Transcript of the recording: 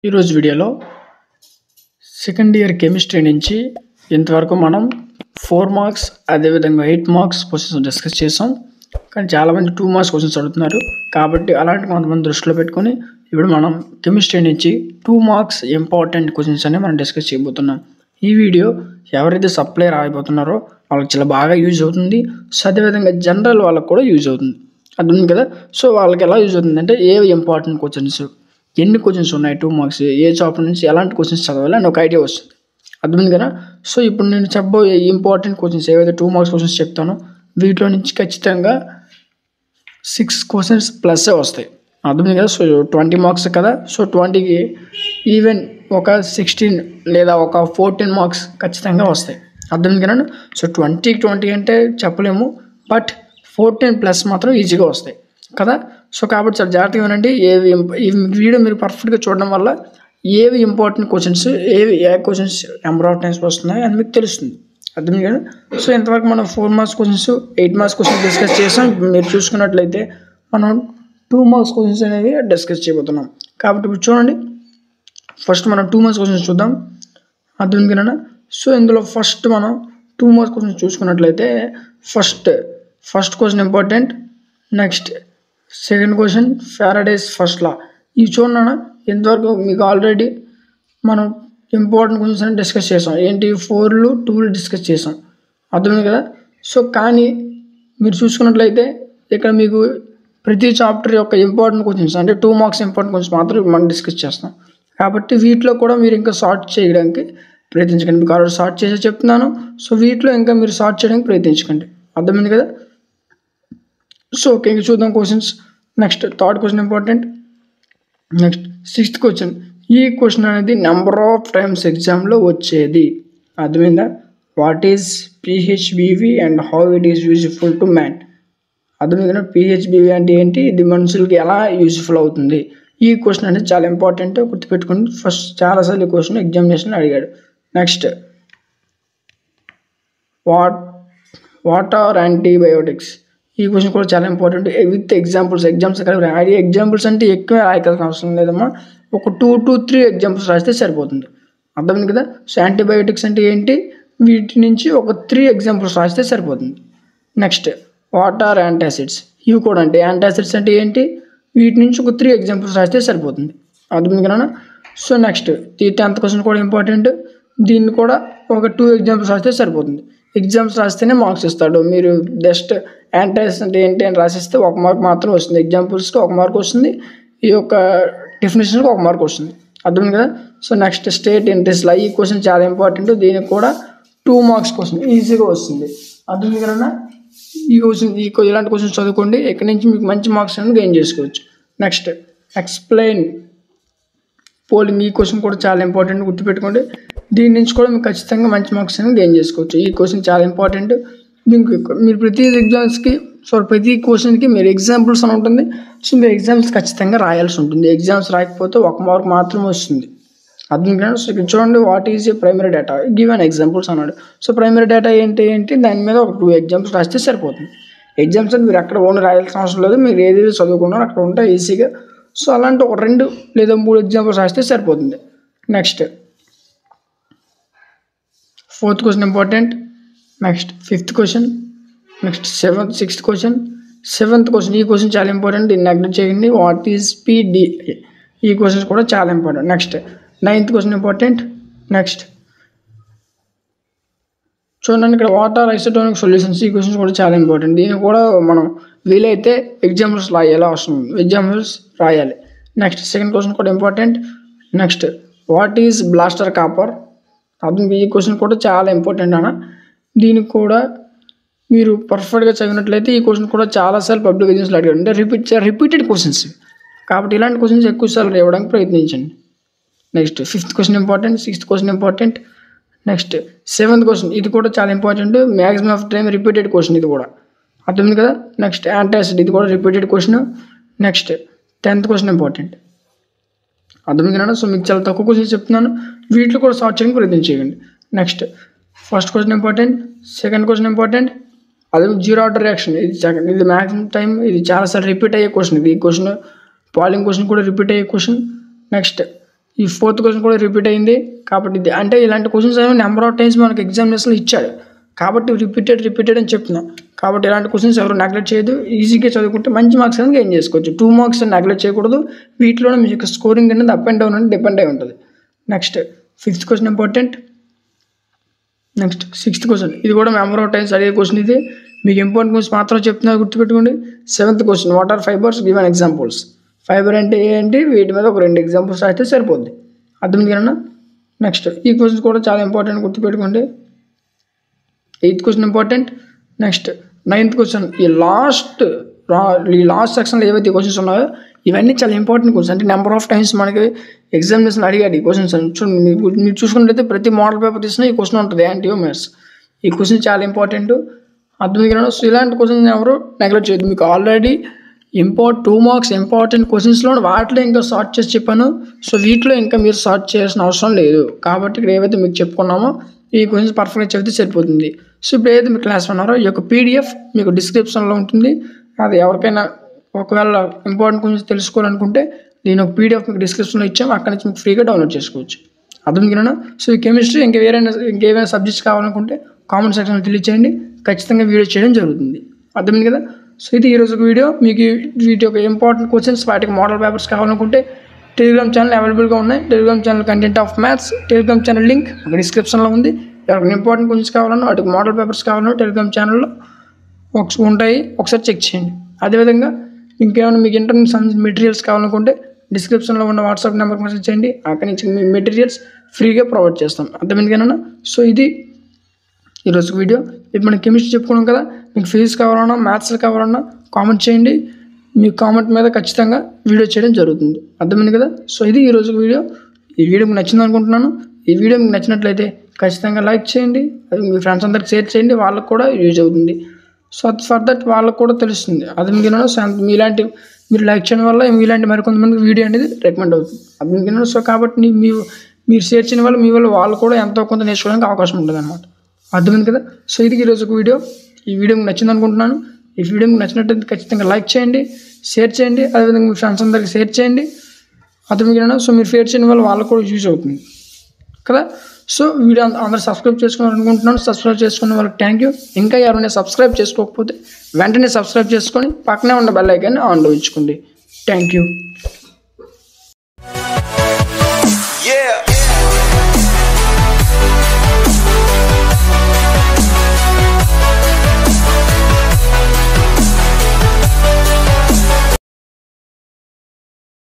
ఈరోజు వీడియోలో second year chemistry నుంచి ఇంతవరకు మనం 4 మార్క్స్ అదేవిధంగా 8 మార్క్స్ క్వశ్చన్స్ డిస్కస్ చేసాం. కానీ చాలామంది 2 మార్క్స్ క్వశ్చన్స్ అడుగుతున్నారు. కాబట్టి అలాంటి కొంతమంది దృష్టిలో పెట్టుకొని ఇప్పుడు మనం కెమిస్ట్రీ నుంచి 2 మార్క్స్ ఇంపార్టెంట్ క్వశ్చన్స్ అనేవి మనం డిస్కస్ చేయబోతున్నాం. ఈ వీడియో ఎవరైతే సప్లై రాయబోతున్నారో వాళ్ళకి చాలా బాగా యూజ్ అవుతుంది. సో అదేవిధంగా జనరల్ వాళ్ళకి కూడా యూజ్ అవుతుంది. అర్థం కదా. సో వాళ్ళకి ఎలా యూజ్ అవుతుంది అంటే ఏ ఇంపార్టెంట్ క్వశ్చన్స్, ఎన్ని క్వశ్చన్స్ ఉన్నాయి 2 మార్క్స్, ఏ చాప్టర్ నుంచి ఎలాంటి క్వశ్చన్స్ చదవాలి అని ఒక ఐడియా వస్తుంది. అర్థమైంది కదా. సో ఇప్పుడు నేను చెప్పబోయే ఇంపార్టెంట్ క్వశ్చన్స్ ఏవైతే 2 మార్క్స్ క్వశ్చన్స్ చెప్తానో వీటిలో నుంచి ఖచ్చితంగా 6 క్వశ్చన్స్ ప్లస్ వస్తాయి. అర్థమైంది కదా. సో 20 మార్క్స్ కదా. సో 20కి ఈవెన్ ఒక 16 లేదా ఒక 14 మార్క్స్ ఖచ్చితంగా వస్తాయి. అర్థమైంది కదా. సో 20 అంటే చెప్పలేము, బట్ 14 ప్లస్ మాత్రం ఈజీగా వస్తాయి కదా. సో కాబట్టి చాలా జాగ్రత్తగా వినండి. ఈ వీడియో మీరు పర్ఫెక్ట్గా చూడడం వల్ల ఏవి important questions, A questions number of times వస్తున్నాయి అని మీకు తెలుస్తుంది. అర్థమైంది కదా. సో ఇంతవరకు మనం 4 marks questions, 8 marks questions discuss చేసాం. మీరు చూసుకున్నట్లయితే మనం 2 మార్క్స్ క్వశ్చన్స్ అనేవి డిస్కస్ చేయబోతున్నాం. కాబట్టి ఇప్పుడు చూడండి, ఫస్ట్ మనం 2 మార్క్స్ క్వశ్చన్స్ చూద్దాం. అర్థమైంది కదా. సో ఇందులో ఫస్ట్ మనం 2 మార్క్స్ క్వశ్చన్స్ చూసుకున్నట్లయితే first question important. Next second question Faraday's first law. ఇవి చూడన్నా ఇంతవరకు మీకు ఆల్రెడీ మనం ఇంపార్టెంట్ క్వశ్చన్స్ అని డిస్కస్ చేసాం. ఏంటి 4లు 2లు డిస్కస్ చేసాం. అర్థమైంది కదా. సో కానీ మీరు చూసుకున్నట్లయితే ఇక్కడ మీకు ప్రతి చాప్టర్ యొక్క ఇంపార్టెంట్ క్వశ్చన్స్ అంటే 2 మార్క్స్ ఇంపార్టెంట్ క్వశ్చన్స్ మాత్రం మనం డిస్కస్ చేస్తాం. కాబట్టి వీటిలో కూడా మీరు ఇంకా సార్ట్ చేయడానికి ప్రయత్నించకండి. మీకు ఆల్రెడీ సార్ట్ చేసి చెప్తున్నాను. సో వీటిలో ఇంకా మీరు సార్ట్ చేయడానికి ప్రయత్నించకండి. అర్థమైంది కదా. సో ఓకే, ఇంక చూద్దాం questions. Next third question important. Next 6th question. ఈ క్వశ్చన్ అనేది నెంబర్ ఆఫ్ టైమ్స్ ఎగ్జామ్లో వచ్చేది. అర్థమైందా. What is PHBV and how it is useful to man. అర్థమైందా. పిహెచ్బివి అంటే ఏంటి, ఇది మనుషులకి ఎలా యూజ్ఫుల్ అవుతుంది. ఈ క్వశ్చన్ అనేది చాలా ఇంపార్టెంట్, గుర్తుపెట్టుకోండి. ఫస్ట్ చాలాసార్లు ఈ క్వశ్చన్ ఎగ్జామినేషన్ అడిగాడు. Next what are antibiotics. ఈ క్వశ్చన్ కూడా చాలా ఇంపార్టెంట్ విత్ ఎగ్జాంపుల్స్ కలిపి రాయాలి. ఎగ్జాంపుల్స్ అంటే ఎక్కువ రాయాల్సిన అవసరం లేదమ్మా, ఒక 2 to 3 ఎగ్జాంపుల్స్ రాస్తే సరిపోతుంది. అర్థమైంది కదా. సో యాంటీబయోటిక్స్ అంటే ఏంటి, వీటి నుంచి ఒక 3 ఎగ్జాంపుల్స్ రాస్తే సరిపోతుంది. Next what are antacids. ఇవి కూడా అంటే యాంటాసిడ్స్ అంటే ఏంటి, వీటి నుంచి ఒక 3 ఎగ్జాంపుల్స్ రాస్తే సరిపోతుంది. అర్థమైంది కదా. సో నెక్స్ట్ ఈ 10th క్వశ్చన్ కూడా ఇంపార్టెంట్. దీన్ని కూడా ఒక 2 ఎగ్జాంపుల్స్ రాస్తే సరిపోతుంది. ఎగ్జామ్స్ రాస్తేనే మార్క్స్ ఇస్తాడు. మీరు జస్ట్ యాంటాసిడ్స్ అంటే ఏంటి అని రాసిస్తే 1 మార్క్ మాత్రం వస్తుంది. ఎగ్జాంపుల్స్కి 1 మార్క్ వస్తుంది, ఈ యొక్క డెఫినేషన్కి 1 మార్క్ వస్తుంది. అర్థమైంది కదా. సో నెక్స్ట్ స్టేట్ ఇంట్రెస్ట్ లా. ఈ క్వశ్చన్ చాలా ఇంపార్టెంట్. దీనికి కూడా 2 మార్క్స్ క్వశ్చన్ ఈజీగా వస్తుంది. అర్థమైంది కదా. ఈ క్వశ్చన్ ఇలాంటి క్వశ్చన్స్ చదువుకోండి. ఇక్కడ నుంచి మీకు మంచి మార్క్స్ అనేది గెయిన్ చేసుకోవచ్చు. Next explain polling. ఈ క్వశ్చన్ కూడా చాలా ఇంపార్టెంట్, గుర్తుపెట్టుకోండి. దీని నుంచి కూడా మీకు ఖచ్చితంగా మంచి మార్క్స్ అనేది గెయిన్ చేసుకోవచ్చు. ఈ క్వశ్చన్ చాలా ఇంపార్టెంట్. దీనికి మీరు ప్రతి క్వశ్చన్కి మీరు ఎగ్జాంపుల్స్ అని ఉంటుంది. సో మీరు ఎగ్జామ్స్ ఖచ్చితంగా రాయాల్సి ఉంటుంది. ఎగ్జామ్స్ రాకపోతే 1 మార్క్ మాత్రమే వస్తుంది. అర్థం కాదు. సో ఇక్కడ చూడండి, what is a primary data, give an examples అన్నాడు. సో ప్రైమరీ డేటా ఏంటి దాని మీద ఒక 2 ఎగ్జాంపుల్స్ రాస్తే సరిపోతుంది. ఎగ్జామ్స్ అని మీరు అక్కడ ఓన్ రాయాల్సిన అవసరం లేదు. మీరు ఏదైతే చదువుకున్నారో అక్కడ ఉంటాయి ఈజీగా. సో అలాంటి ఒక 2 లేదా 3 ఎగ్జాంపుల్స్ రాస్తే సరిపోతుంది. Next 4th question important. Next 5th question. Next 6th question. 7th question. ఈ క్వశ్చన్ చాలా ఇంపార్టెంట్, దీన్ని నెగ్లెక్ట్ చేయండి. What is PDA. ఈ క్వశ్చన్స్ కూడా చాలా important. Next 9th question important. Next చూడండి, ఇక్కడ వాట్ ఆర్ ఐసోటోనిక్ సొల్యూషన్స్. ఈ క్వశ్చన్స్ కూడా చాలా ఇంపార్టెంట్. దీన్ని కూడా మనం వీలైతే ఎగ్జాంపుల్స్ రాయాలి, అవసరం ఎగ్జాంపుల్స్ రాయాలి. నెక్స్ట్ 2nd క్వశ్చన్ కూడా important. Next what is blaster copper. అర్థం. ఈ క్వశ్చన్ కూడా చాలా ఇంపార్టెంట్ అన్న. దీనికి కూడా మీరు పర్ఫెక్ట్గా చదివినట్లయితే ఈ క్వశ్చన్ కూడా చాలాసార్లు పబ్లిక్ ఎగ్జామ్స్లో అడిగాడు. అంటే రిపీటెడ్ క్వశ్చన్స్. కాబట్టి ఇలాంటి క్వశ్చన్స్ ఎక్కువసార్లు ఇవ్వడానికి ప్రయత్నించండి. Next 5th question important. 6th question important. Next 7th question. ఇది కూడా చాలా important, maximum of time repeated question ఇది కూడా. అర్థమైంది కదా. Next antacid. ఇది కూడా repeated question. Next 10th question important. అర్థమైంది కదా. సో మీకు చాలా తక్కువ క్వశ్చన్స్ చెప్తున్నాను, వీటిలో కూడా సార్ట్ చేయడానికి ప్రయత్నం చేయండి. Next first question important. 2nd question important. అదే 0 ఆర్డర్ రియాక్షన్. ఇది మ్యాక్సిమం టైం ఇది చాలాసార్లు రిపీట్ అయ్యే క్వశ్చన్. ఇది ఈ క్వశ్చన్ పాలింగ్ క్వశ్చన్ కూడా రిపీట్ అయ్యే క్వశ్చన్. నెక్స్ట్ ఈ 4th క్వశ్చన్ కూడా రిపీట్ అయింది. కాబట్టి ఇది అంటే ఇలాంటి క్వశ్చన్స్ ఏమో నెంబర్ ఆఫ్ టైమ్స్ మనకు ఎగ్జామినేషన్లో ఇచ్చాడు, కాబట్టి రిపీటెడ్ అని చెప్తున్నా. కాబట్టి ఇలాంటి క్వశ్చన్స్ ఎవరు నెగ్లెక్ట్ చేయదు, ఈజీగా చదువుకుంటే మంచి మార్క్స్ అనేది గెయిన్ చేసుకోవచ్చు. 2 మార్క్స్ నెగ్లెక్ట్ చేయకూడదు. వీటిలోనే మీకు స్కోరింగ్ అనేది అప్ అండ్ డౌన్ అని డిపెండ్ అయి ఉంటుంది. Next 5th question important. Next 6th question, ఇది కూడా నెంబర్ ఆఫ్ టైమ్స్ అడిగే క్వశ్చన్. ఇది మీకు ఇంపార్టెంట్ క్వశ్చన్ మాత్రం చెప్తున్నారు, గుర్తుపెట్టుకోండి. 7th question, what are fibres, given examples. Fibre అంటే ఏంటి, వీటి మీద ఒక 2 ఎగ్జాంపుల్స్ అయితే సరిపోద్ది. అర్థమైంది కదా. నెక్స్ట్ ఈ క్వశ్చన్స్ కూడా చాలా ఇంపార్టెంట్, గుర్తుపెట్టుకోండి. 8th question important. Next 9th question, ఈ లాస్ట్ సెక్షన్లో ఏవైతే క్వశ్చన్స్ ఉన్నాయో ఇవన్నీ చాలా ఇంపార్టెంట్ క్వశ్చన్స్. అంటే నెంబర్ ఆఫ్ టైమ్స్ మనకి ఎగ్జామినేషన్ అడిగాడు ఈ క్వశ్చన్స్. మీరు చూసుకున్నట్లయితే ప్రతి మోడల్ పేపర్ తీసినా ఈ క్వశ్చన్ ఉంటుంది, యాంటీయోమర్స్. ఈ క్వశ్చన్ చాలా ఇంపార్టెంట్, అర్థమైంది కదా. సో ఇలాంటి క్వశ్చన్స్ ఎవరు నెగ్లెక్ట్ చేయదు. మీకు ఆల్రెడీ 2 మార్క్స్ ఇంపార్టెంట్ క్వశ్చన్స్లో వాటిలో ఇంకా సార్ట్ చేసి చెప్పాను. సో వీటిలో ఇంకా మీరు సార్ట్ చేయాల్సిన అవసరం లేదు. కాబట్టి ఇక్కడ ఏవైతే మీకు చెప్పుకున్నామో ఈ క్వశ్చన్స్ పర్ఫెక్ట్గా చెప్తే సరిపోతుంది. సో ఇప్పుడు ఏదైతే మీకు క్లాస్ ఉన్నారో ఈ యొక్క PDF మీకు డిస్క్రిప్షన్లో ఉంటుంది. అది ఎవరికైనా ఒకవేళ ఇంపార్టెంట్ క్వశ్చన్స్ తెలుసుకోవాలనుకుంటే నేను ఒక PDF మీకు డిస్క్రిప్షన్లో ఇచ్చాము, అక్కడ నుంచి మీకు ఫ్రీగా డౌన్లోడ్ చేసుకోవచ్చు. అర్థం కదా. సో ఈ కెమిస్ట్రీ ఇంకేమైనా సబ్జెక్ట్స్ కావాలనుకుంటే కామెంట్ సెక్షన్లో తెలియచేయండి, ఖచ్చితంగా వీడియో చేయడం జరుగుతుంది. అర్థమైంది కదా. సో ఇది ఈరోజు వీడియో. మీకు వీటి యొక్క ఇంపార్టెంట్ క్వశ్చన్స్, వాటికి మోడల్ పేపర్స్ కావాలనుకుంటే టెలిగ్రామ్ ఛానల్ అవైలబుల్గా ఉన్నాయి. Telegram channel content of maths Telegram channel link ఒక డిస్క్రిప్షన్లో ఉంది. ఎవరికి ఇంపార్టెంట్ క్వశ్చన్స్ కావాలన్నా, వాటికి మోడల్ పేపర్స్ కావాలన్నా టెలిగ్రామ్ ఛానల్లో ఉంటాయి, ఒకసారి చెక్ చేయండి. అదేవిధంగా ఇంకేమైనా మీకు ఇంటర్నెట్ సంబంధించిన మెటీరియల్స్ కావాలనుకుంటే డిస్క్రిప్షన్లో ఉన్న వాట్సాప్ నెంబర్కి మెసేజ్ చేయండి, అక్కడి నుంచి మీ మెటీరియల్స్ ఫ్రీగా ప్రొవైడ్ చేస్తాం. అర్థమైంది కదా. సో ఇది ఈరోజు వీడియో. ఇప్పుడు మనం కెమిస్ట్రీ చెప్పుకున్నాం కదా, మీకు ఫిజిక్స్ కావాలన్నా మ్యాథ్స్ కావాలన్నా కామెంట్ చేయండి, మీ కామెంట్ మీద ఖచ్చితంగా వీడియో చేయడం జరుగుతుంది. అర్థమైంది కదా. సో ఇది ఈరోజు వీడియో. ఈ వీడియో మీకు నచ్చింది అనుకుంటున్నాను. ఈ వీడియో మీకు నచ్చినట్లయితే ఖచ్చితంగా లైక్ చేయండి, అది మీ ఫ్రెండ్స్ అందరికి షేర్ చేయండి, వాళ్ళకు కూడా యూజ్ అవుతుంది. సో ఫర్ దట్ వాళ్ళకు కూడా తెలుస్తుంది. అర్థమైంది కదా. సో మీరు లైక్ చేయడం వల్ల మీలాంటి మరికొంతమందికి వీడియో అనేది రికమెండ్ అవుతుంది. అర్థమైంది కదా. సో కాబట్టి మీరు షేర్ చేయడం వల్ల మీ వల్ల వాళ్ళు కూడా ఎంతో కొంత నేర్చుకోవడానికి అవకాశం ఉంటుంది అన్నమాట. అర్థమైంది కదా. సో ఇది ఈరోజు వీడియో. ఈ వీడియో మీకు నచ్చింది అనుకుంటున్నాను. ఈ వీడియో మీకు నచ్చినట్లయితే ఖచ్చితంగా లైక్ చేయండి, షేర్ చేయండి, అదేవిధంగా మీ ఫ్రెండ్స్ అందరికి షేర్ చేయండి. అర్థమైంది కదా. సో మీరు షేర్ చేయడం వల్ల వాళ్ళకు కూడా యూజ్ అవుతుంది కదా. సో వీడియో అందరూ సబ్స్క్రైబ్ చేసుకోవాలనుకుంటున్నాను. సబ్స్క్రైబ్ చేసుకున్న వాళ్ళకి థ్యాంక్ యూ. ఇంకా ఎవరైనా సబ్స్క్రైబ్ చేసుకోకపోతే వెంటనే సబ్స్క్రైబ్ చేసుకొని పక్కనే ఉన్న బెల్ ఐకాన్ని ఆన్లో ఉంచుకోండి. Thank you.